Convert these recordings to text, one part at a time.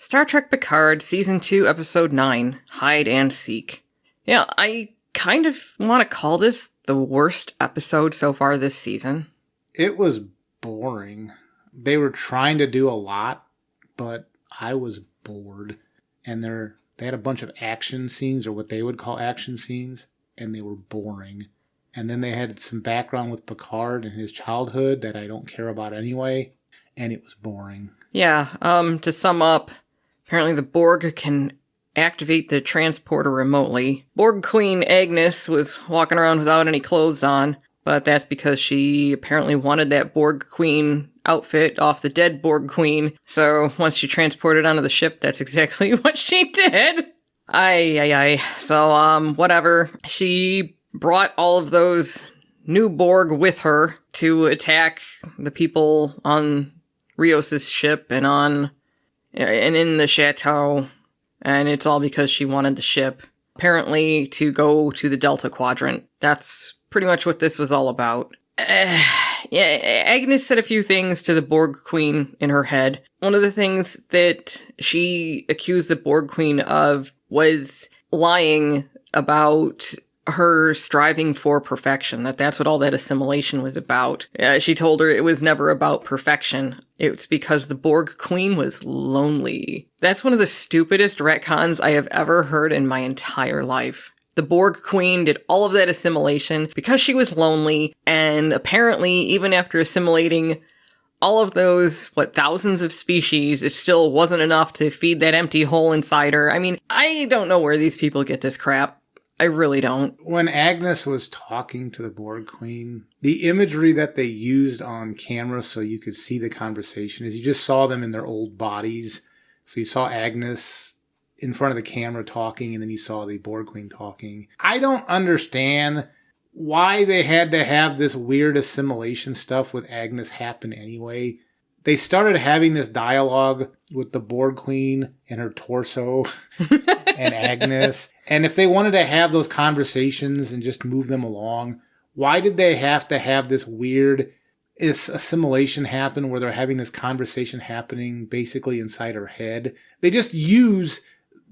Star Trek Picard, Season 2, Episode 9, Hide and Seek. Yeah, I kind of want to call this the worst episode so far this season. It was boring. They were trying to do a lot, but I was bored. And they had a bunch of action scenes, or what they would call action scenes, and they were boring. And then they had some background with Picard and his childhood that I don't care about anyway, and it was boring. Yeah, to sum up, apparently the Borg can activate the transporter remotely. Borg Queen Agnes was walking around without any clothes on, but that's because she apparently wanted that Borg Queen outfit off the dead Borg Queen. So once she transported onto the ship, that's exactly what she did. So, whatever. She brought all of those new Borg with her to attack the people on Rios's ship and in the chateau, and it's all because she wanted the ship, apparently, to go to the Delta Quadrant. That's pretty much what this was all about. Agnes said a few things to the Borg Queen in her head. One of the things that she accused the Borg Queen of was lying about her striving for perfection, that's what all that assimilation was about. She told her it was never about perfection. It's because the Borg Queen was lonely. That's one of the stupidest retcons I have ever heard in my entire life. The Borg Queen did all of that assimilation because she was lonely, and apparently, even after assimilating all of those, thousands of species, it still wasn't enough to feed that empty hole inside her. I mean, I don't know where these people get this crap. I really don't. When Agnes was talking to the Borg Queen, the imagery that they used on camera so you could see the conversation is you just saw them in their old bodies. So you saw Agnes in front of the camera talking, and then you saw the Borg Queen talking. I don't understand why they had to have this weird assimilation stuff with Agnes happen anyway. They started having this dialogue with the Borg Queen and her torso and Agnes. And if they wanted to have those conversations and just move them along, why did they have to have this weird assimilation happen where they're having this conversation happening basically inside her head? They just use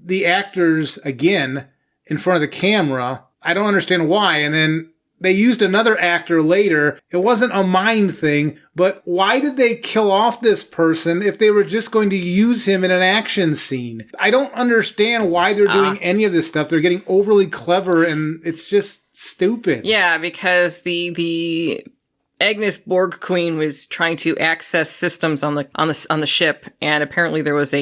the actors again in front of the camera. I don't understand why. And then they used another actor later. It wasn't a mind thing, but why did they kill off this person if they were just going to use him in an action scene? I don't understand why they're doing any of this stuff. They're getting overly clever, and it's just stupid. Yeah, because the Agnes Borg Queen was trying to access systems on the ship, and apparently there was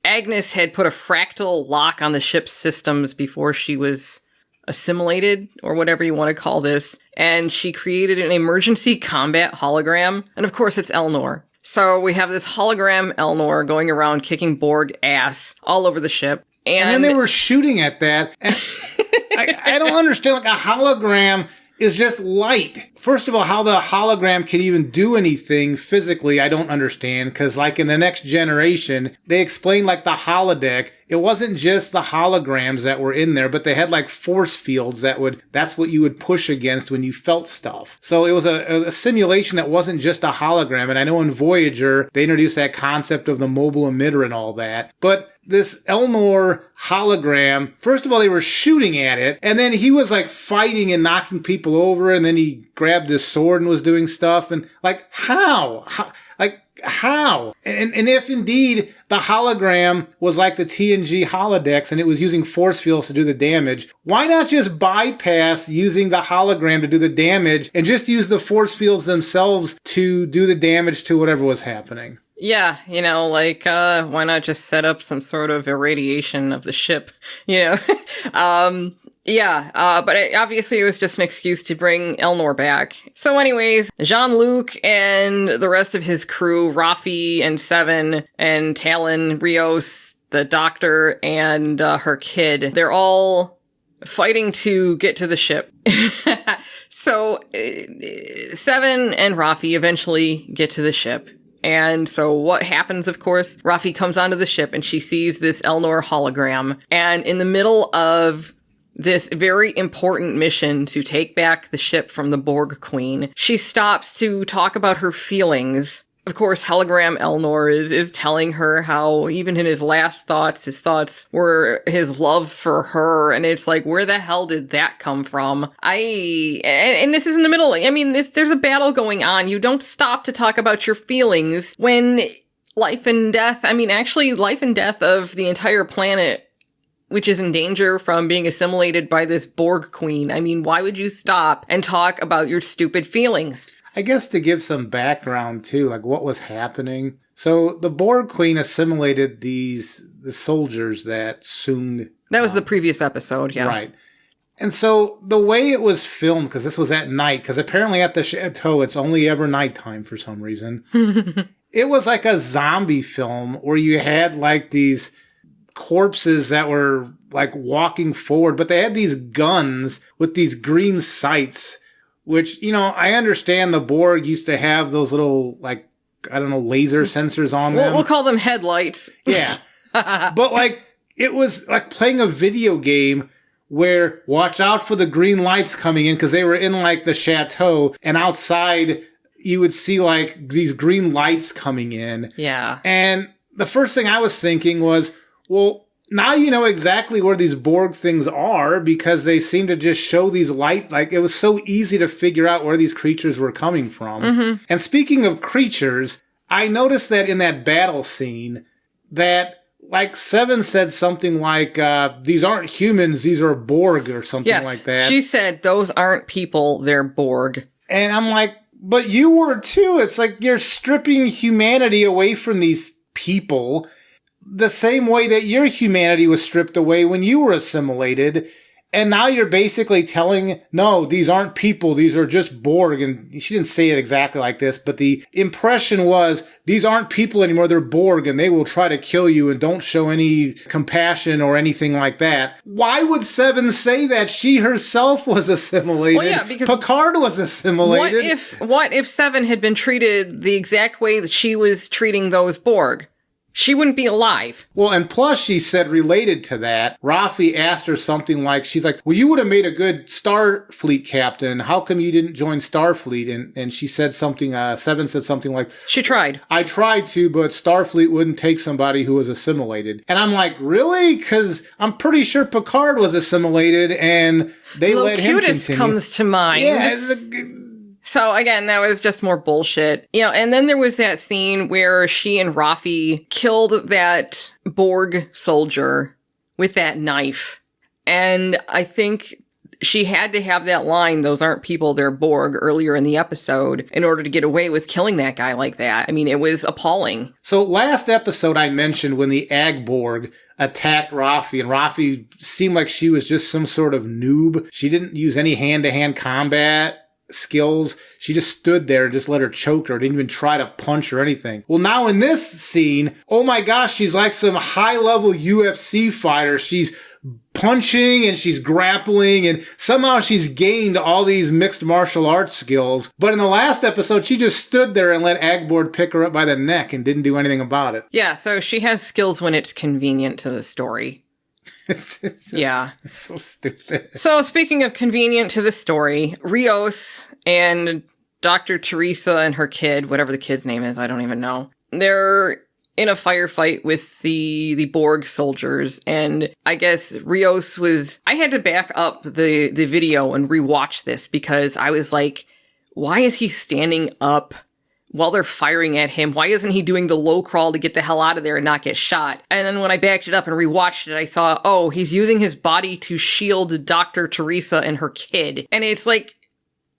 Agnes had put a fractal lock on the ship's systems before she was assimilated, or whatever you want to call this, and she created an emergency combat hologram, and of course it's Elnor. So we have this hologram Elnor going around kicking Borg ass all over the ship, and then they were shooting at that, and I don't understand, a hologram is just light. First of all, how the hologram can even do anything physically, I don't understand, because in the Next Generation, they explained the holodeck. It wasn't just the holograms that were in there, but they had force fields that's what you would push against when you felt stuff. So it was a simulation that wasn't just a hologram. And I know in Voyager, they introduced that concept of the mobile emitter and all that. But this Elnor hologram, first of all, they were shooting at it, and then he was fighting and knocking people over, and then he grabbed his sword and was doing stuff, and how? How? And if indeed the hologram was like the TNG holodecks and it was using force fields to do the damage, why not just bypass using the hologram to do the damage and just use the force fields themselves to do the damage to whatever was happening? Yeah, why not just set up some sort of irradiation of the ship, but obviously it was just an excuse to bring Elnor back. So anyways, Jean-Luc and the rest of his crew, Rafi and Seven and Talon, Rios, the doctor, and her kid, they're all fighting to get to the ship. So Seven and Rafi eventually get to the ship. And so what happens, of course, Rafi comes onto the ship and she sees this Elnor hologram. And in the middle of this very important mission to take back the ship from the Borg Queen, she stops to talk about her feelings of course, hologram Elnor is telling her how even in his last thoughts, his thoughts were his love for her. And it's like, where the hell did that come from? And this is in the middle. I mean, there's a battle going on. You don't stop to talk about your feelings when life and death, actually life and death of the entire planet, which is in danger from being assimilated by this Borg Queen. I mean, why would you stop and talk about your stupid feelings? I guess to give some background too, like what was happening. So the Borg Queen assimilated the soldiers that Sung. That was the previous episode, yeah. Right. And so the way it was filmed, because this was at night, because apparently at the chateau it's only ever nighttime for some reason. It was like a zombie film where you had like these corpses that were like walking forward, but they had these guns with these green sights. Which, I understand the Borg used to have those little, like, I don't know, laser sensors on them. We'll call them headlights. Yeah. But, like, it was like playing a video game where watch out for the green lights coming in because they were in, like, the chateau. And outside, you would see, like, these green lights coming in. Yeah. And the first thing I was thinking was, well, now you know exactly where these Borg things are because they seem to just show these light. Like, it was so easy to figure out where these creatures were coming from. Mm-hmm. And speaking of creatures, I noticed that in that battle scene that, like, Seven said something like, these aren't humans, these are Borg or something like that. She said, those aren't people, they're Borg. And I'm like, but you were too. It's like you're stripping humanity away from these people the same way that your humanity was stripped away when you were assimilated. And now you're basically telling, no, these aren't people. These are just Borg. And she didn't say it exactly like this, but the impression was these aren't people anymore. They're Borg and they will try to kill you and don't show any compassion or anything like that. Why would Seven say that? She herself was assimilated. Well, yeah, because Picard was assimilated. What if Seven had been treated the exact way that she was treating those Borg? She wouldn't be alive. Well, and plus she said related to that, Rafi asked her something like, she's like, well, you would have made a good Starfleet captain. How come you didn't join Starfleet? And she said something, Seven said something like, she tried. I tried to, but Starfleet wouldn't take somebody who was assimilated. And I'm like, really? Because I'm pretty sure Picard was assimilated and they let him continue. Locutus comes to mind. Yeah, so, again, that was just more bullshit. And then there was that scene where she and Rafi killed that Borg soldier with that knife. And I think she had to have that line, those aren't people, they're Borg, earlier in the episode in order to get away with killing that guy like that. I mean, it was appalling. So, last episode I mentioned when the Ag Borg attacked Rafi, and Rafi seemed like she was just some sort of noob. She didn't use any hand-to-hand combat skills. She just stood there and just let her choke her. Didn't even try to punch or anything. Well, now in this scene, oh my gosh, she's like some high-level UFC fighter. She's punching and she's grappling and somehow she's gained all these mixed martial arts skills. But in the last episode, she just stood there and let Agbord pick her up by the neck and didn't do anything about it. Yeah, so she has skills when it's convenient to the story. Yeah. It's so stupid. So speaking of convenient to the story, Rios and Dr. Teresa and her kid, whatever the kid's name is, I don't even know. They're in a firefight with the Borg soldiers. And I guess Rios was... I had to back up the video and rewatch this because I was like, why is he standing up while they're firing at him? Why isn't he doing the low crawl to get the hell out of there and not get shot? And then when I backed it up and rewatched it, I saw, oh, he's using his body to shield Dr. Teresa and her kid. And it's like,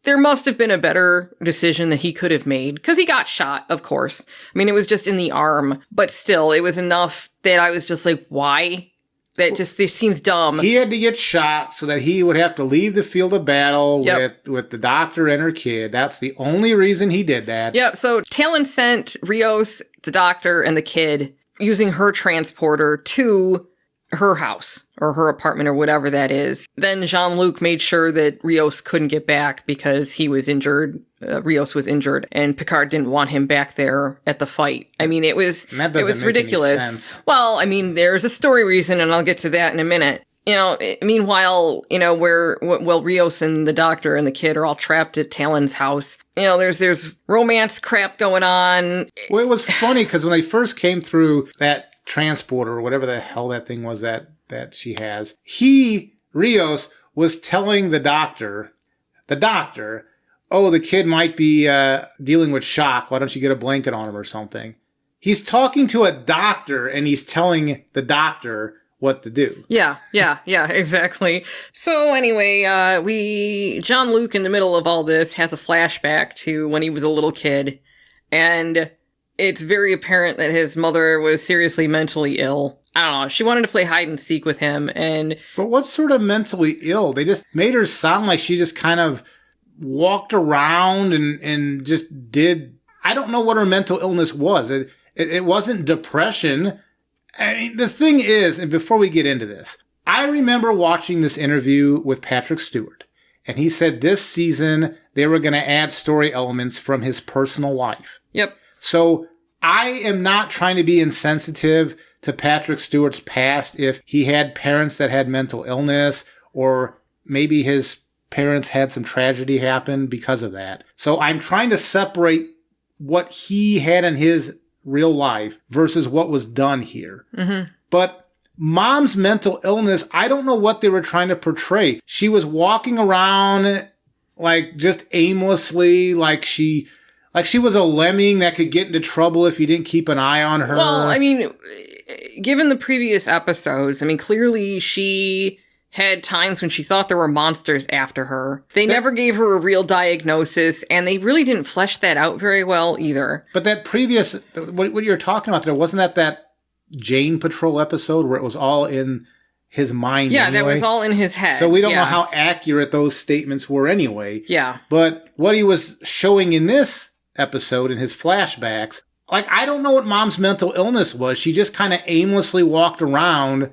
there must have been a better decision that he could have made. Because he got shot, of course. I mean, it was just in the arm. But still, it was enough that I was just like, why? That just this seems dumb. He had to get shot so that he would have to leave the field of battle with the doctor and her kid. That's the only reason he did that. Yep, so Talon sent Rios, the doctor, and the kid using her transporter to her house or her apartment or whatever that is. Then Jean-Luc made sure that Rios couldn't get back because he was injured. Rios was injured, and Picard didn't want him back there at the fight. I mean, it was ridiculous. Any sense. Well, I mean, there's a story reason, and I'll get to that in a minute. Meanwhile, Rios and the doctor and the kid are all trapped at Talon's house. There's romance crap going on. Well, it was funny because when they first came through that transporter or whatever the hell that thing was that she has, Rios, was telling the doctor, oh, the kid might be dealing with shock. Why don't you get a blanket on him or something? He's talking to a doctor and he's telling the doctor what to do. Yeah, exactly. So anyway, John Luke in the middle of all this has a flashback to when he was a little kid, and it's very apparent that his mother was seriously mentally ill. I don't know, she wanted to play hide and seek with him, But what sort of mentally ill? They just made her sound like she just kind of walked around and just did... I don't know what her mental illness was. It wasn't depression. I mean, the thing is, and before we get into this, I remember watching this interview with Patrick Stewart, and he said this season they were going to add story elements from his personal life. Yep. So I am not trying to be insensitive to Patrick Stewart's past if he had parents that had mental illness, or maybe his parents had some tragedy happen because of that. So I'm trying to separate what he had in his real life versus what was done here. Mm-hmm. But Mom's mental illness, I don't know what they were trying to portray. She was walking around like just aimlessly, like she was a lemming that could get into trouble if you didn't keep an eye on her. Well, I mean, given the previous episodes, clearly she had times when she thought there were monsters after her. They never gave her a real diagnosis, and they really didn't flesh that out very well either. But that previous, what you're talking about there, wasn't that Jane Patrol episode where it was all in his mind anyway? That was all in his head. So we don't know how accurate those statements were anyway. Yeah. But what he was showing in this episode, in his flashbacks, I don't know what Mom's mental illness was. She just kind of aimlessly walked around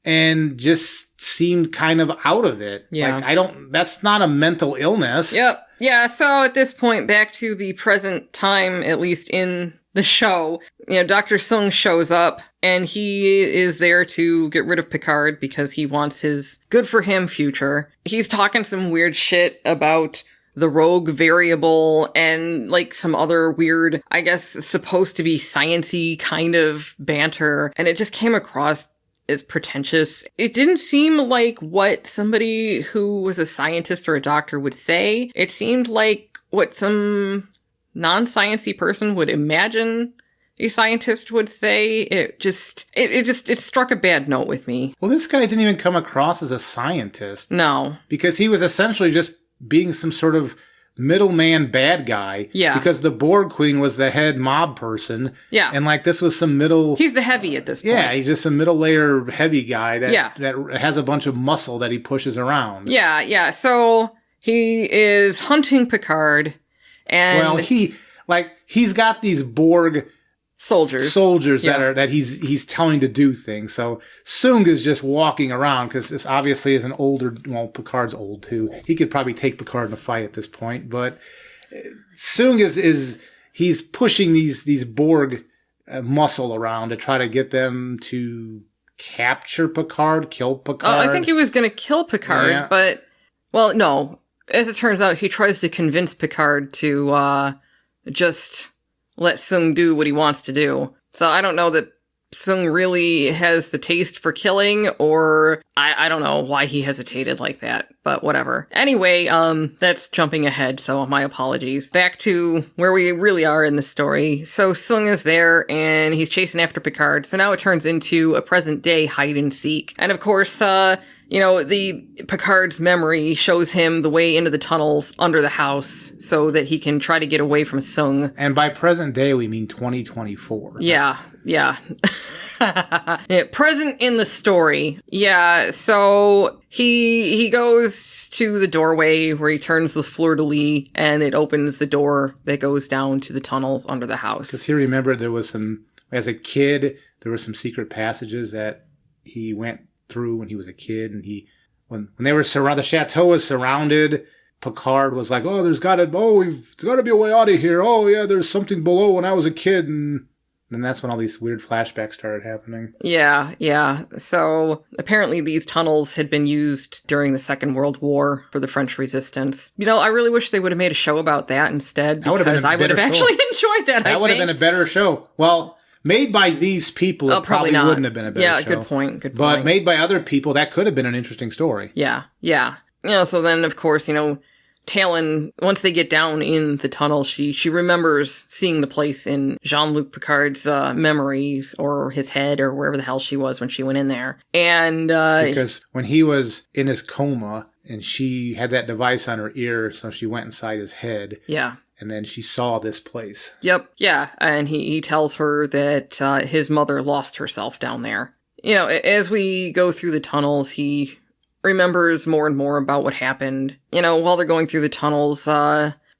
and just seemed kind of out of it. Yeah. That's not a mental illness. Yep. Yeah, so at this point, back to the present time, at least in the show, Dr. Sung shows up, and he is there to get rid of Picard because he wants his good-for-him future. He's talking some weird shit about the rogue variable and some other weird, I guess, supposed to be science-y kind of banter, and it just came across as pretentious. It didn't seem like what somebody who was a scientist or a doctor would say. It seemed like what some non-sciencey person would imagine a scientist would say. It struck a bad note with me. Well, this guy didn't even come across as a scientist. No. Because he was essentially just being some sort of middleman bad guy. Yeah. Because the Borg Queen was the head mob person. Yeah. And this was some middle... He's the heavy at this point. Yeah, he's just a middle layer heavy guy that has a bunch of muscle that he pushes around. Yeah. So he is hunting Picard, and... Well, he's got these Borg... soldiers that he's telling to do things. So Sung is just walking around because this obviously is an older... Well, Picard's old too. He could probably take Picard in a fight at this point. But Sung he's pushing these Borg muscle around to try to get them to capture Picard, kill Picard. Oh, I think he was going to kill Picard, but... Well, no. As it turns out, he tries to convince Picard to just... let Sung do what he wants to do. So I don't know that Sung really has the taste for killing, or I don't know why he hesitated like that, but whatever. Anyway, that's jumping ahead, so my apologies. Back to where we really are in the story. So Sung is there, and he's chasing after Picard, so now it turns into a present-day hide-and-seek. And of course, the Picard's memory shows him the way into the tunnels under the house so that he can try to get away from Sung. And by present day, we mean 2024. Yeah. Present in the story. Yeah, so he goes to the doorway where he turns the fleur-de-lis, and it opens the door that goes down to the tunnels under the house. Because he remembered there was as a kid, there were some secret passages that he went through when he was a kid, and when they were surrounded, the chateau was surrounded. Picard was like, we've got to be a way out of here. Oh yeah, there's something below when I was a kid, and And that's when all these weird flashbacks started happening. Yeah. So apparently these tunnels had been used during the Second World War for the French resistance. I really wish they would have made a show about that instead, because I would have actually enjoyed that. That would have been a better show. Well, made by these people, it probably wouldn't have been a better show. Yeah, good point. But made by other people, that could have been an interesting story. Yeah. So then, of course, Talon, once they get down in the tunnel, she remembers seeing the place in Jean-Luc Picard's memories, or his head, or wherever the hell she was when she went in there. And because when he was in his coma, and she had that device on her ear, so she went inside his head. Yeah. And then she saw this place. Yep. Yeah. And he tells her that his mother lost herself down there. As we go through the tunnels, he remembers more and more about what happened. While they're going through the tunnels,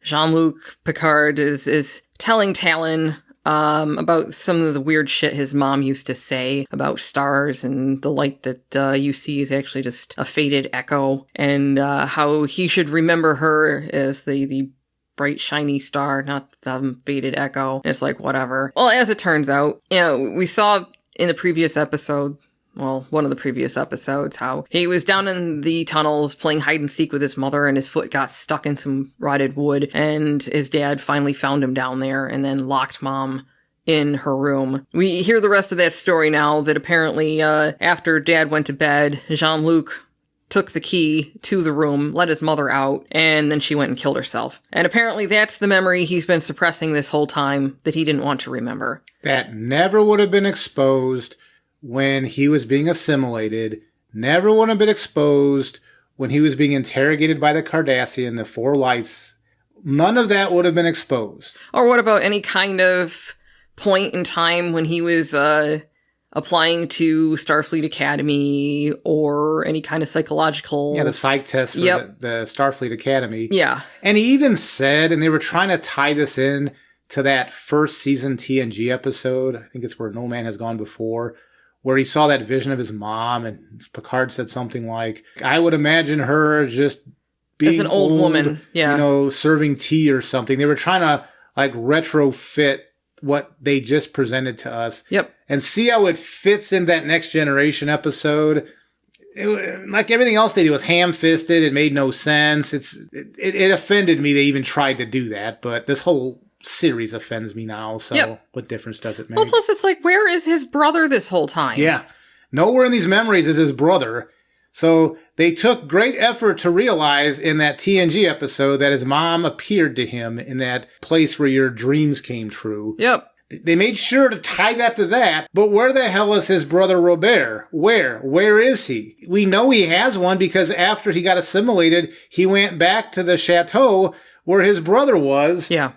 Jean-Luc Picard is telling Talon about some of the weird shit his mom used to say about stars, and the light that you see is actually just a faded echo, and how he should remember her as the bright, shiny star, not some faded echo. And it's like, whatever. Well, as it turns out, we saw in the previous episode, one of the previous episodes, how he was down in the tunnels playing hide and seek with his mother, and his foot got stuck in some rotted wood, and his dad finally found him down there and then locked Mom in her room. We hear the rest of that story now, that apparently after Dad went to bed, Jean-Luc took the key to the room, let his mother out, and then she went and killed herself. And apparently that's the memory he's been suppressing this whole time, that he didn't want to remember. That never would have been exposed when he was being assimilated, never would have been exposed when he was being interrogated by the Cardassian, the Four Lights. None of that would have been exposed. Or what about any kind of point in time when he was applying to Starfleet Academy, or any kind of psychological... Yeah, the psych test for the Starfleet Academy. Yeah. And he even said, and they were trying to tie this in to that first season TNG episode, I think it's where No Man Has Gone Before, where he saw that vision of his mom, and Picard said something like, I would imagine her just being as an old woman, serving tea or something. They were trying to retrofit what they just presented to us. Yep. And see how it fits in that Next Generation episode. Like everything else they do was ham-fisted. It made no sense. It offended me they even tried to do that, but this whole series offends me now, so What difference does it make? Well, plus it's like, where is his brother this whole time? Yeah. Nowhere in these memories is his brother. So they took great effort to realize in that TNG episode that his mom appeared to him in that place where your dreams came true. Yep. They made sure to tie that to that, but where the hell is his brother Robert? Where is he? We know he has one because after he got assimilated, he went back to the chateau where his brother was. Yeah.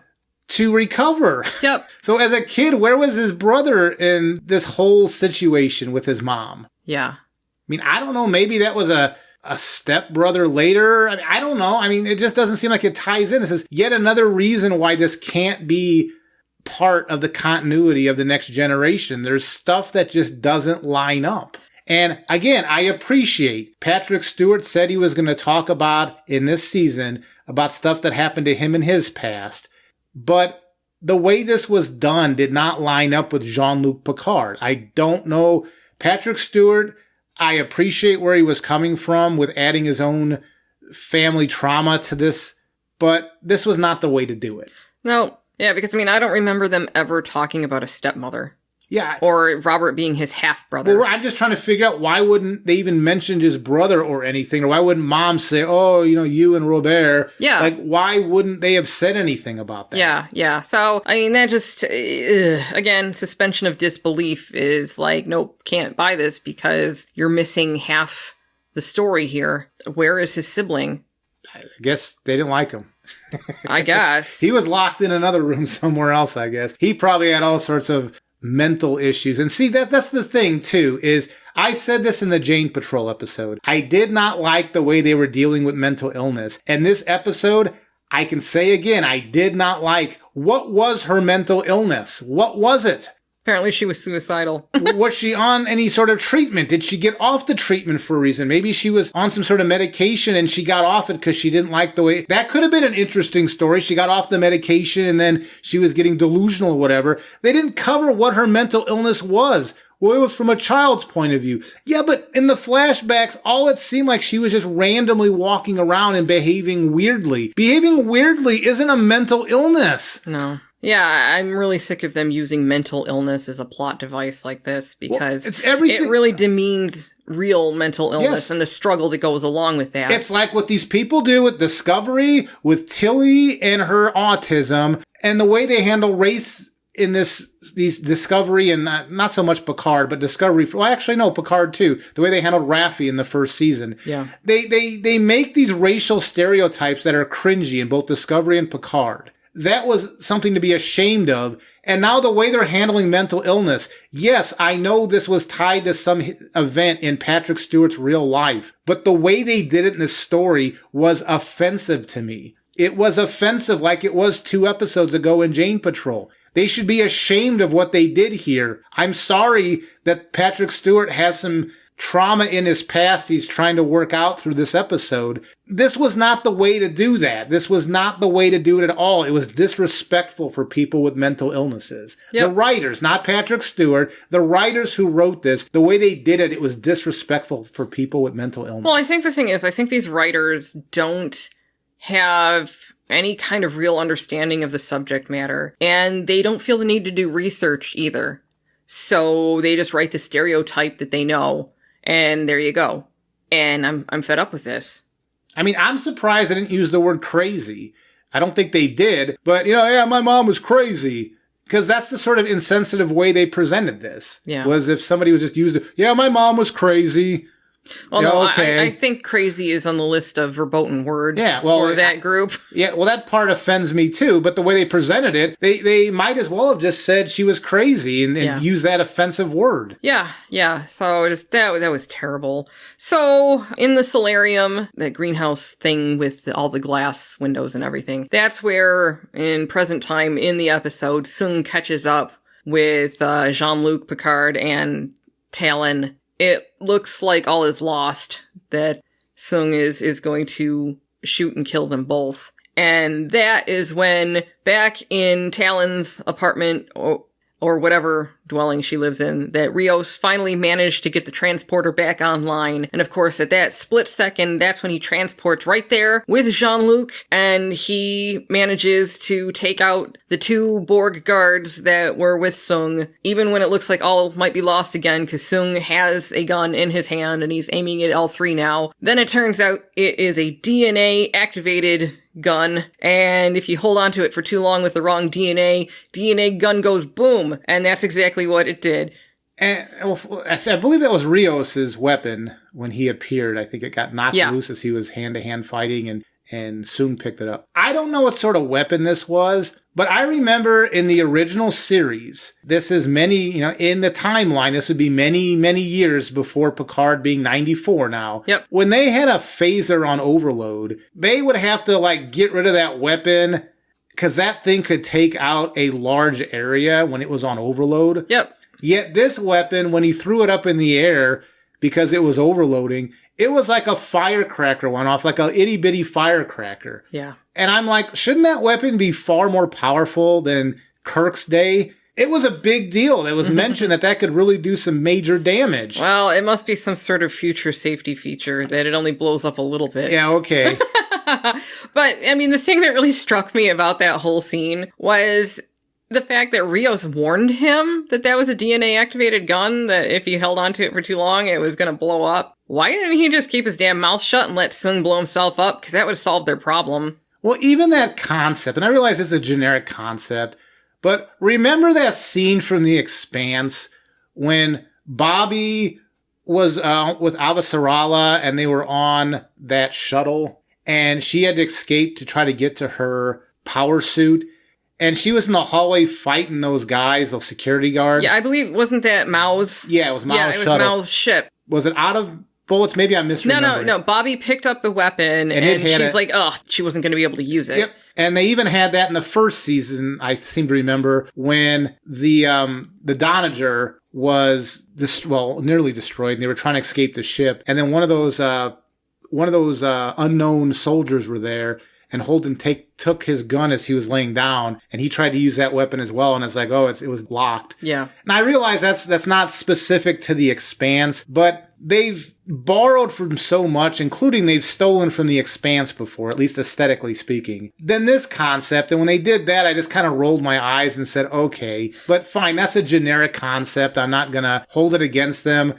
To recover. Yep. So as a kid, where was his brother in this whole situation with his mom? Yeah. I mean, I don't know. Maybe that was a stepbrother later. I don't know. I mean, it just doesn't seem like it ties in. This is yet another reason why this can't be part of the continuity of the Next Generation. There's stuff that just doesn't line up. And again, I appreciate Patrick Stewart said he was going to talk about in this season about stuff that happened to him in his past. But the way this was done did not line up with Jean-Luc Picard. I don't know. Patrick Stewart, I appreciate where he was coming from with adding his own family trauma to this, but this was not the way to do it. No, yeah, because I don't remember them ever talking about a stepmother. Yeah. Or Robert being his half-brother. Well, I'm just trying to figure out why wouldn't they even mention his brother or anything? Or why wouldn't Mom say, you and Robert? Yeah. Why wouldn't they have said anything about that? Yeah. So, that just, again, suspension of disbelief is nope, can't buy this because you're missing half the story here. Where is his sibling? I guess they didn't like him. I guess. He was locked in another room somewhere else, I guess. He probably had all sorts of mental issues. And see, that's the thing, too, is I said this in the Jane Patrol episode. I did not like the way they were dealing with mental illness. And this episode, I can say again, I did not like what was her mental illness. What was it? Apparently she was suicidal. Was she on any sort of treatment? Did she get off the treatment for a reason? Maybe she was on some sort of medication and she got off it because she didn't like the way... That could have been an interesting story. She got off the medication and then she was getting delusional or whatever. They didn't cover what her mental illness was. Well, it was from a child's point of view. Yeah, but in the flashbacks, all it seemed like she was just randomly walking around and behaving weirdly. Behaving weirdly isn't a mental illness. No. Yeah, I'm really sick of them using mental illness as a plot device like this because it's everything. It really demeans real mental illness and the struggle that goes along with that. It's like what these people do with Discovery, with Tilly and her autism, and the way they handle race in these Discovery and not so much Picard, but Discovery. Well, actually, no, Picard too. The way they handled Raffi in the first season. Yeah. They make these racial stereotypes that are cringy in both Discovery and Picard. That was something to be ashamed of. And now the way they're handling mental illness. Yes, I know this was tied to some event in Patrick Stewart's real life, but the way they did it in this story was offensive to me. It was offensive like it was 2 episodes ago in Jane Patrol. They should be ashamed of what they did here. I'm sorry that Patrick Stewart has some trauma in his past he's trying to work out through this episode. This was not the way to do that. This was not the way to do it at all. It was disrespectful for people with mental illnesses. Yep. The writers, not Patrick Stewart, the writers who wrote this, the way they did it, it was disrespectful for people with mental illness. Well, I think the thing is, I think these writers don't have any kind of real understanding of the subject matter, and they don't feel the need to do research either. So they just write the stereotype that they know. And there you go. And I'm fed up with this. I mean, I'm surprised they didn't use the word crazy. I don't think they did. But, yeah, my mom was crazy. Because that's the sort of insensitive way they presented this. Yeah. Was if somebody was just used it. Yeah, my mom was crazy. Well, no, okay. I think crazy is on the list of verboten words for that group. Yeah, well, that part offends me too, but the way they presented it, they might as well have just said she was crazy and used that offensive word. Yeah. So that was terrible. So in the solarium, that greenhouse thing with all the glass windows and everything, that's where, in present time in the episode, Sung catches up with Jean-Luc Picard and Talon. It looks like all is lost, that Sung is going to shoot and kill them both. And that is when, back in Talon's apartment, or whatever dwelling she lives in, that Rios finally managed to get the transporter back online. And of course, at that split second, that's when he transports right there with Jean-Luc, and he manages to take out the 2 Borg guards that were with Sung, even when it looks like all might be lost again, because Sung has a gun in his hand and he's aiming at all 3 now. Then it turns out it is a DNA-activated gun, and if you hold on to it for too long with the wrong DNA gun goes boom, and that's exactly what it did. And I believe that was Rios's weapon when he appeared. I think it got knocked loose as he was hand-to-hand fighting, and Sung picked it up. I don't know what sort of weapon this was, but I remember in the original series, this is many, in the timeline, this would be many, many years before Picard being 94 now. Yep. When they had a phaser on Overload, they would have to, get rid of that weapon, because that thing could take out a large area when it was on Overload. Yep. Yet this weapon, when he threw it up in the air, because it was overloading, it was like a firecracker went off, like a itty-bitty firecracker. Yeah. And I'm like, shouldn't that weapon be far more powerful than Kirk's day? It was a big deal. It was mentioned that could really do some major damage. Well, it must be some sort of future safety feature that it only blows up a little bit. Yeah, okay. But, I mean, the thing that really struck me about that whole scene was the fact that Rios warned him that was a DNA-activated gun, that if he held onto it for too long, it was going to blow up. Why didn't he just keep his damn mouth shut and let Sung blow himself up? Because that would have solved their problem. Well, even that concept, and I realize it's a generic concept, but remember that scene from The Expanse when Bobby was with Avasarala and they were on that shuttle and she had to escape to try to get to her power suit? And she was in the hallway fighting those guys, those security guards. Yeah, I believe, wasn't that Mao's? Yeah, it was Mao's shuttle. Yeah, it was Mao's ship. Was it out of bullets? Maybe I'm misremembering. No. Bobby picked up the weapon and she's like, she wasn't going to be able to use it. Yep. And they even had that in the first season, I seem to remember, when the Donager was nearly destroyed, and they were trying to escape the ship. And then one of those unknown soldiers were there, and Holden took his gun as he was laying down, and he tried to use that weapon as well, and it's like, it was locked. Yeah. And I realize that's not specific to The Expanse, but they've borrowed from so much, including they've stolen from The Expanse before, at least aesthetically speaking. Then this concept, and when they did that, I just kind of rolled my eyes and said, okay, but fine, that's a generic concept. I'm not going to hold it against them.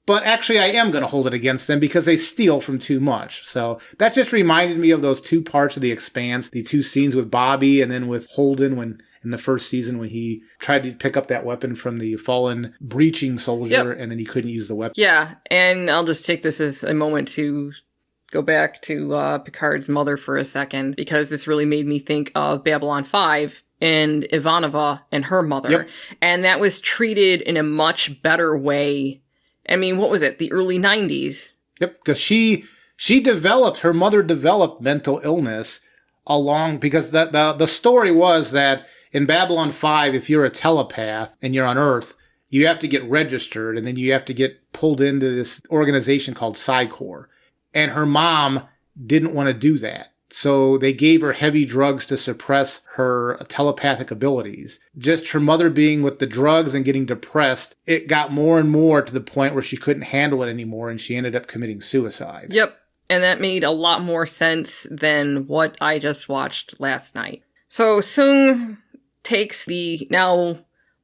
But actually, I am going to hold it against them because they steal from too much. So that just reminded me of those two parts of The Expanse, the two scenes with Bobby and then with Holden in the first season when he tried to pick up that weapon from the fallen breaching soldier, and then he couldn't use the weapon. Yeah, and I'll just take this as a moment to go back to Picard's mother for a second, because this really made me think of Babylon 5 and Ivanova and her mother. Yep. And that was treated in a much better way. I mean, what was it? The early 90s. Yep, because her mother developed mental illness because the story was that in Babylon 5, if you're a telepath and you're on Earth, you have to get registered, and then you have to get pulled into this organization called Psycor. And her mom didn't want to do that. So they gave her heavy drugs to suppress her telepathic abilities. Just her mother being with the drugs and getting depressed, it got more and more to the point where she couldn't handle it anymore, and she ended up committing suicide. Yep. And that made a lot more sense than what I just watched last night. So Sung takes the now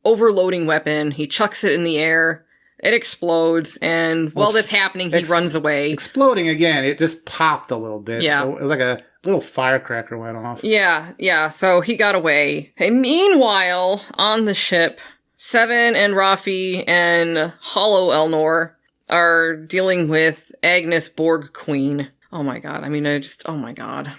overloading weapon, he chucks it in the air, it explodes, and while that's happening, he runs away. Exploding again, it just popped a little bit. Yeah. It was like a little firecracker went off. Yeah, so he got away. And meanwhile, on the ship, Seven and Rafi and Hollow Elnor are dealing with Agnes Borg Queen. Oh my god, oh my god.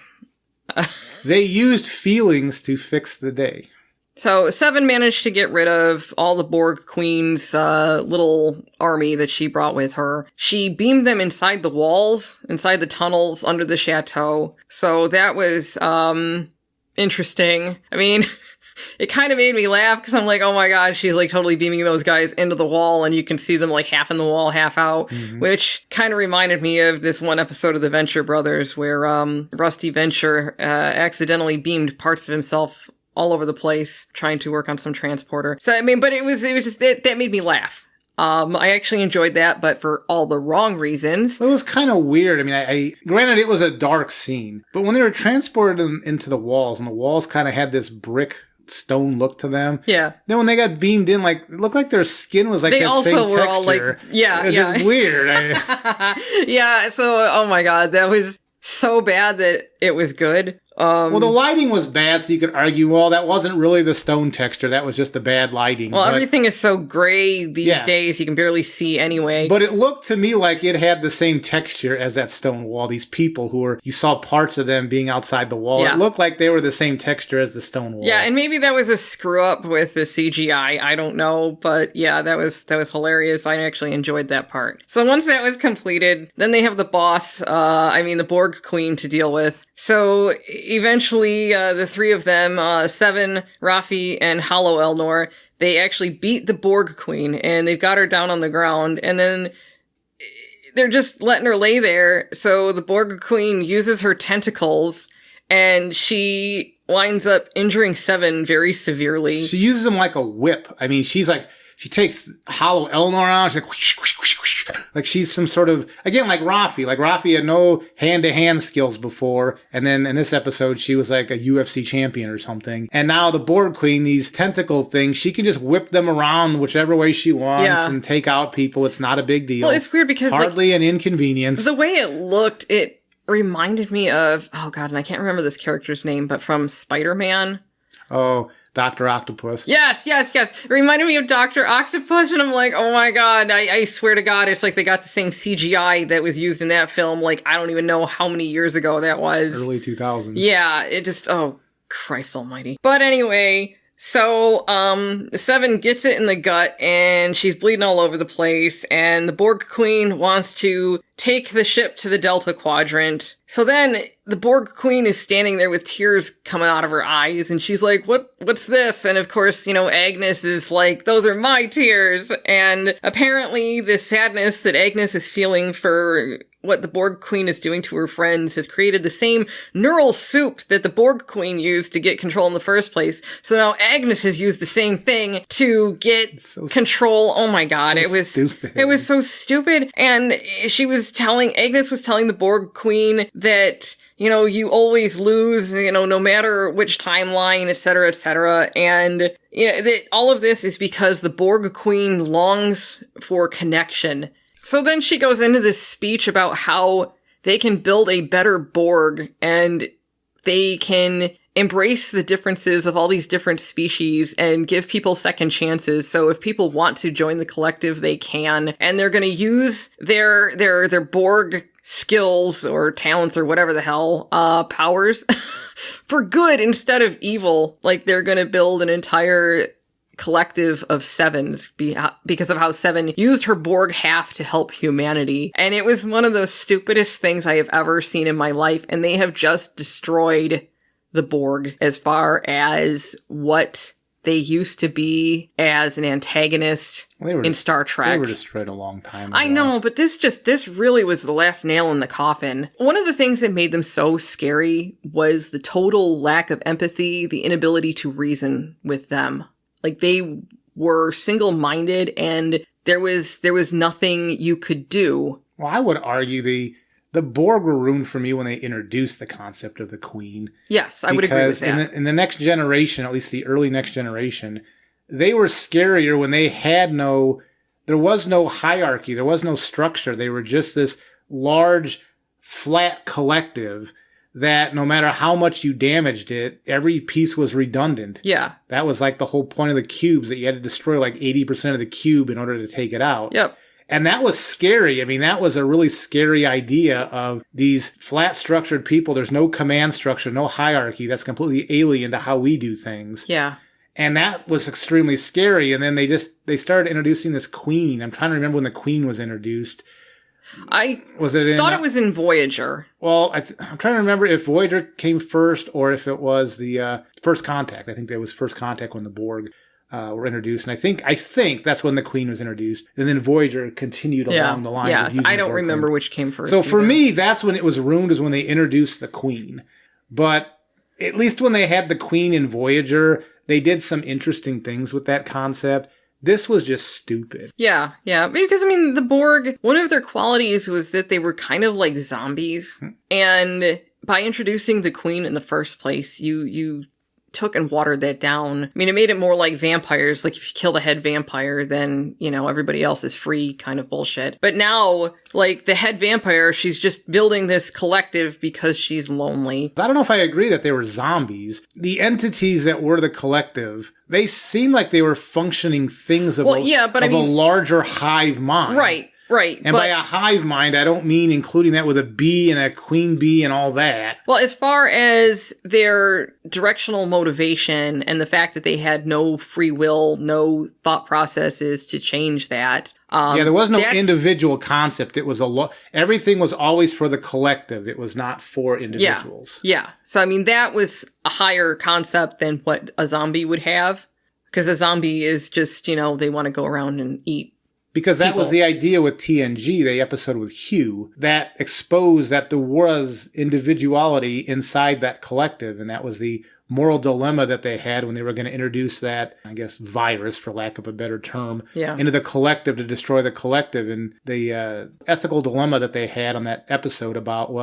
They used feelings to fix the day. So Seven managed to get rid of all the Borg Queen's little army that she brought with her. She beamed them inside the walls, inside the tunnels under the chateau. So that was interesting. I mean, it kind of made me laugh because I'm like, oh my god, she's like totally beaming those guys into the wall, and you can see them like half in the wall, half out, which kind of reminded me of this one episode of the Venture Brothers where Rusty Venture accidentally beamed parts of himself all over the place trying to work on some transporter. So, I mean, but it was just, that made me laugh. I actually enjoyed that, but for all the wrong reasons. It was kind of weird. I mean, I granted it was a dark scene, but when they were transported into the walls, and the walls kind of had this brick stone look to them. Yeah. Then when they got beamed in, like, it looked like their skin was like they that also same were texture. all like, yeah. It was just weird. Yeah, so, oh my god, that was so bad that it was good. Well, the lighting was bad, so you could argue, well, that wasn't really the stone texture. That was just the bad lighting. Well, everything is so gray these days, you can barely see anyway. But it looked to me like it had the same texture as that stone wall. These people you saw parts of them being outside the wall. Yeah. It looked like they were the same texture as the stone wall. Yeah, and maybe that was a screw up with the CGI. I don't know. But yeah, that was hilarious. I actually enjoyed that part. So once that was completed, then they have the boss, the Borg Queen to deal with. So eventually, the three of them, Seven, Rafi, and Hollow Elnor, they actually beat the Borg Queen, and they've got her down on the ground, and then they're just letting her lay there. So the Borg Queen uses her tentacles, and she winds up injuring Seven very severely. She uses them like a whip. I mean, she takes Hollow Elnor out, she's like, whoosh, whoosh, whoosh, whoosh. Like she's some sort of, again, like Rafi. Like Rafi had no hand-to-hand skills before, and then in this episode, she was like a UFC champion or something. And now the Borg Queen, these tentacle things, she can just whip them around whichever way she wants and take out people. It's not a big deal. Well, it's weird because hardly an inconvenience. The way it looked, it reminded me of, oh god, and I can't remember this character's name, but from Spider-Man. Oh, Dr. Octopus. Yes. It reminded me of Dr. Octopus, and I'm like, oh my god, I swear to god, it's like they got the same CGI that was used in that film, like, I don't even know how many years ago that was. Early 2000s. Yeah, it just, oh, Christ almighty. But anyway, So, Seven gets it in the gut, and she's bleeding all over the place, and the Borg Queen wants to take the ship to the Delta Quadrant. So then, the Borg Queen is standing there with tears coming out of her eyes, and she's like, what's this? And of course, Agnes is like, those are my tears! And apparently, this sadness that Agnes is feeling for what the Borg Queen is doing to her friends has created the same neural soup that the Borg Queen used to get control in the first place. So now Agnes has used the same thing to get control. Oh my god, it was so stupid. And Agnes was telling the Borg Queen that, you always lose, no matter which timeline, etc., etc. And, that all of this is because the Borg Queen longs for connection. So then she goes into this speech about how they can build a better Borg and they can embrace the differences of all these different species and give people second chances. So if people want to join the collective, they can. And they're going to use their Borg skills or talents or whatever the hell, powers for good instead of evil. Like they're going to build an entire collective of Sevens because of how Seven used her Borg half to help humanity. And it was one of the stupidest things I have ever seen in my life. And they have just destroyed the Borg as far as what they used to be as an antagonist in Star Trek. They were destroyed a long time ago. I know, but this really was the last nail in the coffin. One of the things that made them so scary was the total lack of empathy, the inability to reason with them. Like, they were single-minded, and there was nothing you could do. Well, I would argue the Borg were ruined for me when they introduced the concept of the Queen. Yes, I would agree with that. Because in the next generation, at least the early next generation, they were scarier when they had there was no hierarchy, there was no structure. They were just this large, flat collective that no matter how much you damaged it, every piece was redundant. Yeah. That was like the whole point of the cubes, that you had to destroy like 80% of the cube in order to take it out. Yep. And that was scary. I mean, that was a really scary idea of these flat structured people. There's no command structure, no hierarchy. That's completely alien to how we do things. Yeah. And that was extremely scary. And then they started introducing this Queen. I'm trying to remember when the Queen was introduced. I thought it was in Voyager. Well, I'm trying to remember if Voyager came first or if it was the First Contact. I think that was First Contact when the Borg were introduced. And I think that's when the Queen was introduced. And then Voyager continued along the lines. Yes, I don't remember which came first. So for me, that's when it was ruined, is when they introduced the Queen. But at least when they had the Queen in Voyager, they did some interesting things with that concept. This was just stupid. Yeah. Because, the Borg, one of their qualities was that they were kind of like zombies. And by introducing the Queen in the first place, you took and watered that down. It made it more like vampires. Like, if you kill the head vampire, then, everybody else is free kind of bullshit. But now, like, the head vampire, she's just building this collective because she's lonely. I don't know if I agree that they were zombies. The entities that were the collective, they seemed like they were functioning things of a larger hive mind. Right. And by a hive mind, I don't mean including that with a bee and a queen bee and all that. Well, as far as their directional motivation and the fact that they had no free will, no thought processes to change that. There was no individual concept. It was everything was always for the collective. It was not for individuals. Yeah. So, that was a higher concept than what a zombie would have. Because a zombie is just, they want to go around and eat. Because that was the idea with TNG, the episode with Hugh, that exposed that there was individuality inside that collective. And that was the moral dilemma that they had when they were going to introduce that, I guess, virus, for lack of a better term, into the collective to destroy the collective. And the ethical dilemma that they had on that episode about,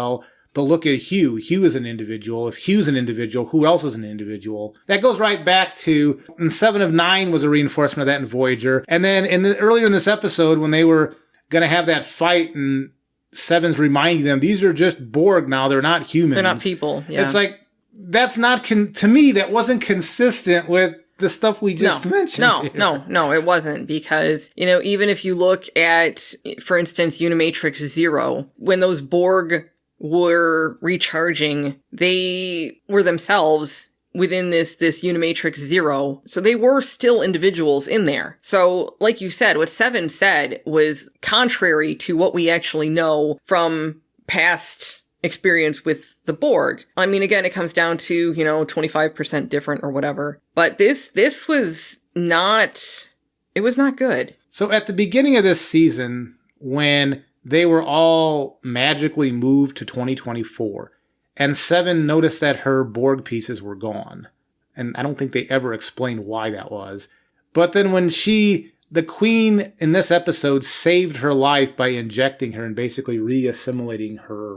but look at Hugh. Hugh is an individual. If Hugh's an individual, who else is an individual? That goes right back to, and 7 of 9 was a reinforcement of that in Voyager. And then earlier in this episode, when they were going to have that fight, and Seven's reminding them, these are just Borg now. They're not humans. They're not people. Yeah. It's like, that's not, to me, that wasn't consistent with the stuff we just mentioned. No, it wasn't. Because, even if you look at, for instance, Unimatrix Zero, when those Borg were recharging, they were themselves within this Unimatrix Zero. So they were still individuals in there. So, like you said, what Seven said was contrary to what we actually know from past experience with the Borg. I mean, again, it comes down to, 25% different or whatever. But this was not, it was not good. So at the beginning of this season, when they were all magically moved to 2024, and Seven noticed that her Borg pieces were gone. And I don't think they ever explained why that was. But then when the Queen in this episode saved her life by injecting her and basically reassimilating her,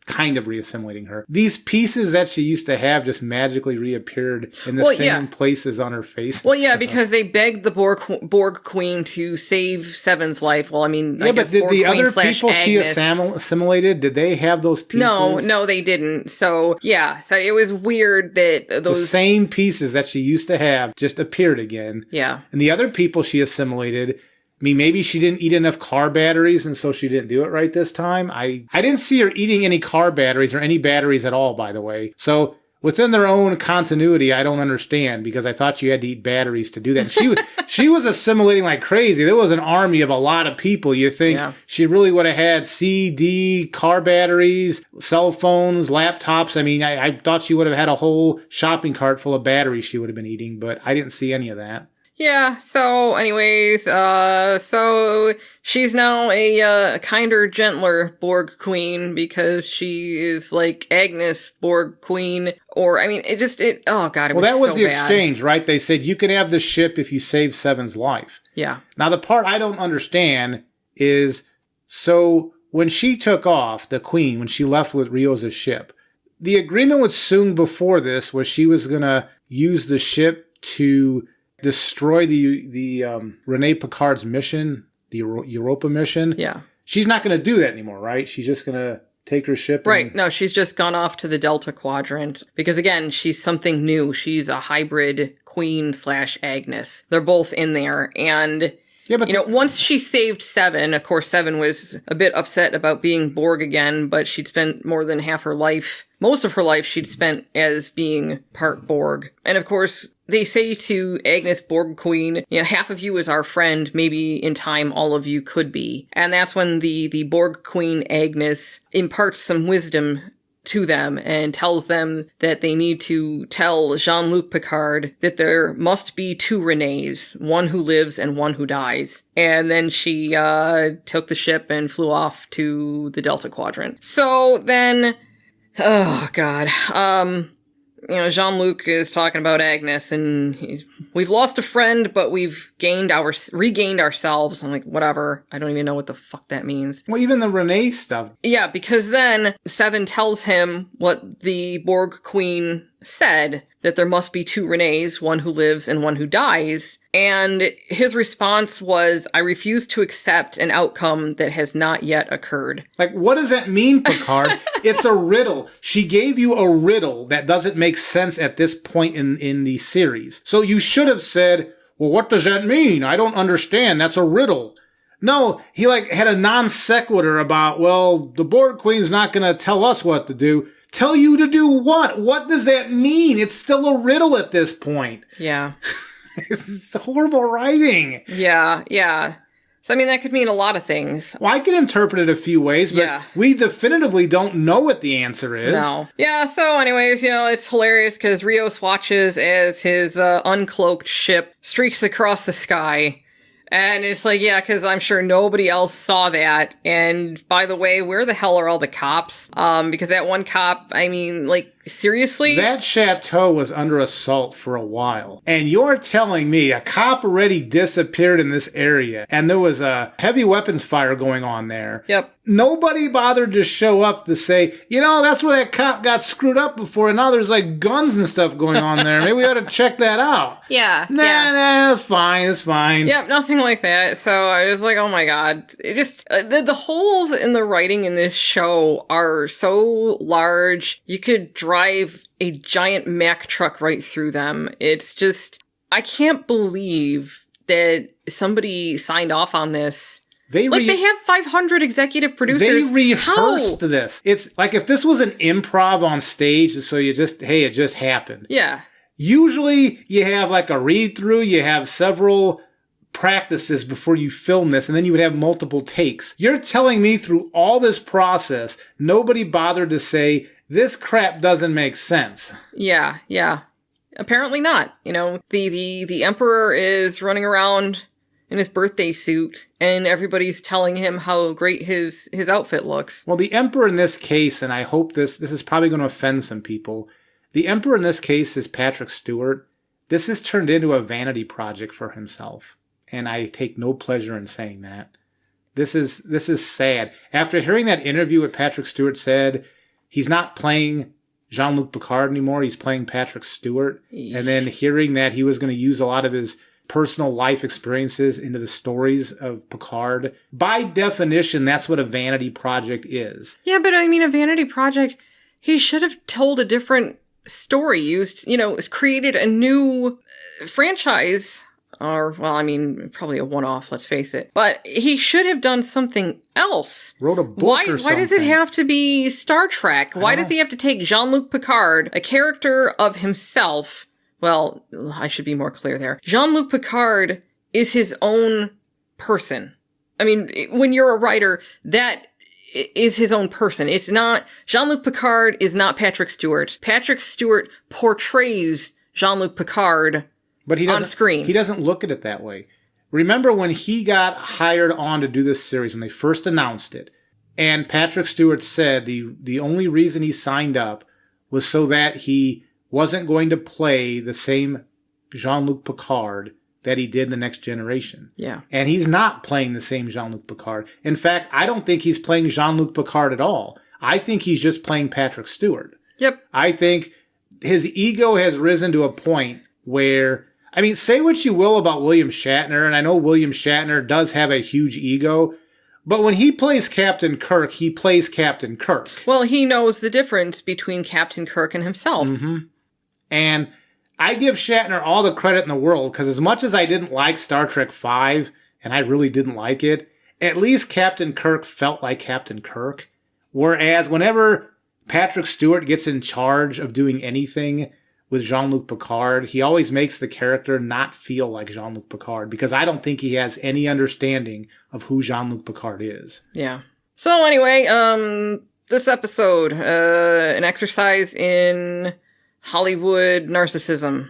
kind of reassimilating her. These pieces that she used to have just magically reappeared in the same places on her face. Well, yeah, because they begged the Borg Queen to save Seven's life. Well, I mean, yeah, but did the other people she assimilated, did they have those pieces? No, they didn't. So, yeah, so it was weird that those... The same pieces that she used to have just appeared again. Yeah. And the other people she assimilated... I mean, maybe she didn't eat enough car batteries, and so she didn't do it right this time. I didn't see her eating any car batteries or any batteries at all, by the way. So within their own continuity, I don't understand, because I thought you had to eat batteries to do that. She was assimilating like crazy. There was an army of a lot of people. You think she really would have had C, D, car batteries, cell phones, laptops. I mean, I thought she would have had a whole shopping cart full of batteries she would have been eating, but I didn't see any of that. Yeah, so anyways, so she's now a kinder, gentler Borg Queen, because she is like Agnes Borg Queen, or, I mean, oh god, it was so bad. Well, that was the exchange, right? They said, you can have the ship if you save Seven's life. Yeah. Now, the part I don't understand is, so when she took off, the Queen, when she left with Rios' ship, the agreement with Soong before this was she was going to use the ship to destroy the Rene Picard's mission, the Europa mission. Yeah. She's not going to do that anymore, right? She's just going to take her ship. Right. No, she's just gone off to the Delta Quadrant. Because, again, she's something new. She's a hybrid Queen / Agnes. They're both in there. And... yeah, but once she saved Seven, of course, Seven was a bit upset about being Borg again, but she'd spent more than half her life, most of her life, she'd spent as being part Borg. And of course, they say to Agnes Borg Queen, half of you is our friend, maybe in time all of you could be. And that's when the Borg Queen Agnes imparts some wisdom to them and tells them that they need to tell Jean-Luc Picard that there must be 2 Renés, one who lives and one who dies. And then she took the ship and flew off to the Delta Quadrant. So then, oh god, Jean-Luc is talking about Agnes, and we've lost a friend, but we've regained ourselves. I'm like, whatever. I don't even know what the fuck that means. Well, even the Renee stuff. Yeah, because then Seven tells him what the Borg Queen said, that there must be 2 Renés, one who lives and one who dies. And his response was, I refuse to accept an outcome that has not yet occurred. Like, what does that mean, Picard? It's a riddle. She gave you a riddle that doesn't make sense at this point in the series. So you should have said, well, what does that mean? I don't understand. That's a riddle. No, he had a non sequitur about, well, the Borg Queen's not going to tell us what to do. Tell you to do what? What does that mean? It's still a riddle at this point. Yeah. It's horrible writing. Yeah. So, I mean, that could mean a lot of things. Well, I can interpret it a few ways, but we definitively don't know what the answer is. No. Yeah, so anyways, it's hilarious because Rios watches as his uncloaked ship streaks across the sky. And it's like, yeah, because I'm sure nobody else saw that. And by the way, where the hell are all the cops? Because that one cop, I mean, seriously? That chateau was under assault for a while. And you're telling me a cop already disappeared in this area, and there was a heavy weapons fire going on there. Yep. Nobody bothered to show up to say, that's where that cop got screwed up before, and now there's guns and stuff going on there. Maybe we ought to check that out. Yeah. Nah, it's fine. Yep, nothing like that. So I was like, oh my god. It just, the holes in the writing in this show are so large. You could drive a giant Mack truck right through them. It's just, I can't believe that somebody signed off on this. They have 500 executive producers. They rehearsed this. It's like if this was an improv on stage, so it just happened. Yeah. Usually you have like a read-through, you have several practices before you film this, and then you would have multiple takes. You're telling me through all this process, nobody bothered to say, this crap doesn't make sense. Yeah. Apparently not. The Emperor is running around in his birthday suit, and everybody's telling him how great his outfit looks. Well, the Emperor in this case, and I hope this is probably going to offend some people, the Emperor in this case is Patrick Stewart. This has turned into a vanity project for himself, and I take no pleasure in saying that. This is sad. After hearing that interview with Patrick Stewart said he's not playing Jean-Luc Picard anymore, he's playing Patrick Stewart, and then hearing that he was going to use a lot of his personal life experiences into the stories of Picard, by definition, that's what a vanity project is. Yeah, but I mean, a vanity project, he should have told a different story, created a new franchise, or, well, I mean, probably a one-off, let's face it. But he should have done something else. Wrote a book or something. Why does it have to be Star Trek? Why does he have to take Jean-Luc Picard, a character of himself? Well, I should be more clear there. Jean-Luc Picard is his own person. I mean, when you're a writer, that is his own person. It's not, Jean-Luc Picard is not Patrick Stewart. Patrick Stewart portrays Jean-Luc Picard on screen. He doesn't look at it that way. Remember when he got hired on to do this series, when they first announced it, and Patrick Stewart said the only reason he signed up was so that he wasn't going to play the same Jean-Luc Picard that he did in The Next Generation. Yeah. And he's not playing the same Jean-Luc Picard. In fact, I don't think he's playing Jean-Luc Picard at all. I think he's just playing Patrick Stewart. Yep. I think his ego has risen to a point where, I mean, say what you will about William Shatner, and I know William Shatner does have a huge ego, but when he plays Captain Kirk, he plays Captain Kirk. Well, he knows the difference between Captain Kirk and himself. Mm-hmm. And I give Shatner all the credit in the world, because as much as I didn't like Star Trek V, and I really didn't like it, at least Captain Kirk felt like Captain Kirk. Whereas whenever Patrick Stewart gets in charge of doing anything with Jean-Luc Picard, he always makes the character not feel like Jean-Luc Picard, because I don't think he has any understanding of who Jean-Luc Picard is. Yeah. So anyway, this episode, an exercise in Hollywood narcissism.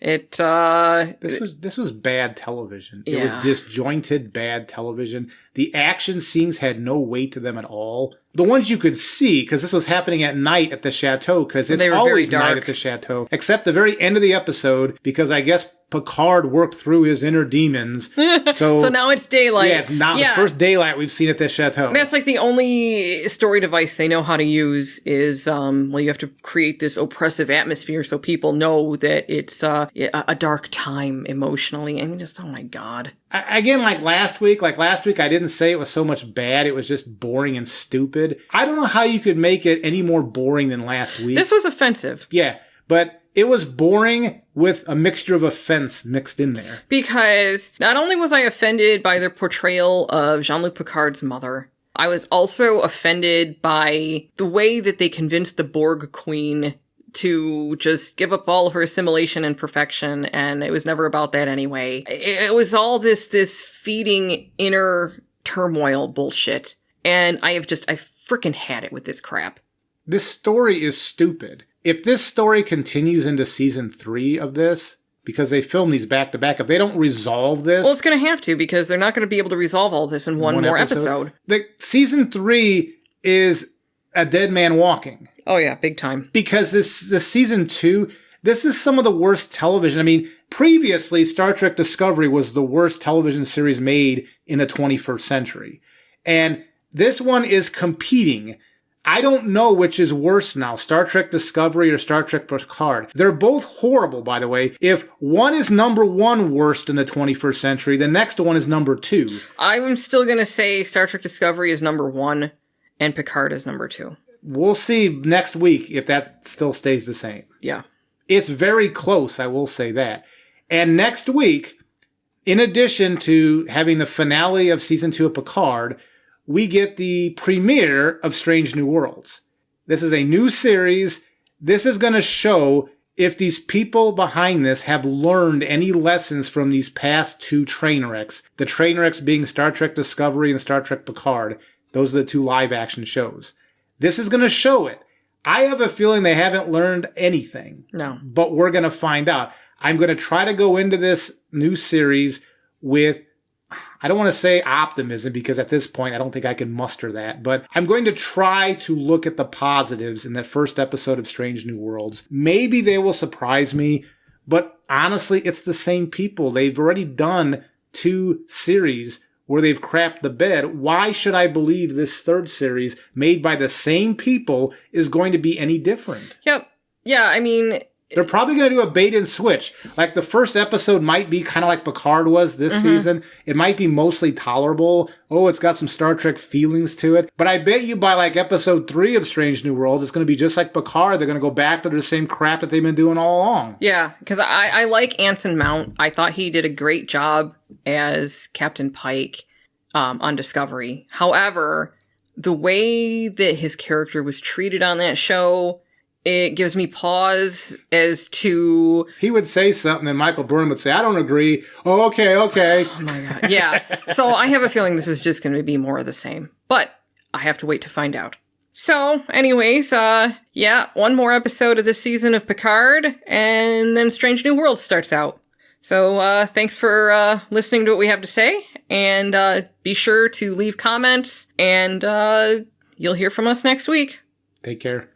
This was bad television. Yeah. It was disjointed bad television. The action scenes had no weight to them at all. The ones you could see, because this was happening at night at the chateau, because it's always night at the chateau, except the very end of the episode, because I guess Picard worked through his inner demons. So now it's daylight. Yeah, it's now the first daylight we've seen at this chateau. That's like the only story device they know how to use is, you have to create this oppressive atmosphere so people know that it's a dark time emotionally. I mean, just, oh my God. Again, like last week, I didn't say it was so much bad. It was just boring and stupid. I don't know how you could make it any more boring than last week. This was offensive. Yeah, but it was boring with a mixture of offense mixed in there. Because not only was I offended by their portrayal of Jean-Luc Picard's mother, I was also offended by the way that they convinced the Borg Queen to just give up all of her assimilation and perfection, and it was never about that anyway. It was all this feeding inner turmoil bullshit, and I freaking had it with this crap. This story is stupid. If this story continues into season 3 of this, because they film these back to back, if they don't resolve this... Well, it's going to have to, because they're not going to be able to resolve all this in one more episode. The season 3 is a dead man walking. Oh yeah, big time. Because this season 2, this is some of the worst television. I mean, previously, Star Trek Discovery was the worst television series made in the 21st century. And this one is competing. I don't know which is worse now, Star Trek Discovery or Star Trek Picard. They're both horrible, by the way. If one is number 1 worst in the 21st century, the next one is number 2. I'm still going to say Star Trek Discovery is number 1 and Picard is number 2. We'll see next week if that still stays the same. Yeah. It's very close, I will say that. And next week, In addition to having the finale of season 2 of Picard, we get the premiere of Strange New Worlds. This is a new series. This is going to show if these people behind this have learned any lessons from these past 2 train wrecks. The train wrecks being Star Trek Discovery and Star Trek Picard. Those are the 2 live action shows. This is going to show it. I have a feeling they haven't learned anything. No. But we're going to find out. I'm going to try to go into this new series with, I don't want to say optimism, because at this point I don't think I can muster that, but I'm going to try to look at the positives in that first episode of Strange New Worlds. Maybe they will surprise me, but honestly, it's the same people. They've already done 2 series where they've crapped the bed. Why should I believe this 3rd series made by the same people is going to be any different? Yep. Yeah, I mean, they're probably going to do a bait and switch. Like the first episode might be kind of like Picard was this season. It might be mostly tolerable. Oh, it's got some Star Trek feelings to it. But I bet you by like episode 3 of Strange New Worlds, it's going to be just like Picard. They're going to go back to the same crap that they've been doing all along. Yeah, because I like Anson Mount. I thought he did a great job as Captain Pike on Discovery. However, the way that his character was treated on that show, it gives me pause as to... He would say something and Michael Burnham would say, I don't agree. Oh, okay. Oh my God. Yeah. So I have a feeling this is just going to be more of the same. But I have to wait to find out. So anyways, yeah, one more episode of this season of Picard, and then Strange New Worlds starts out. So thanks for listening to what we have to say, and be sure to leave comments, and you'll hear from us next week. Take care.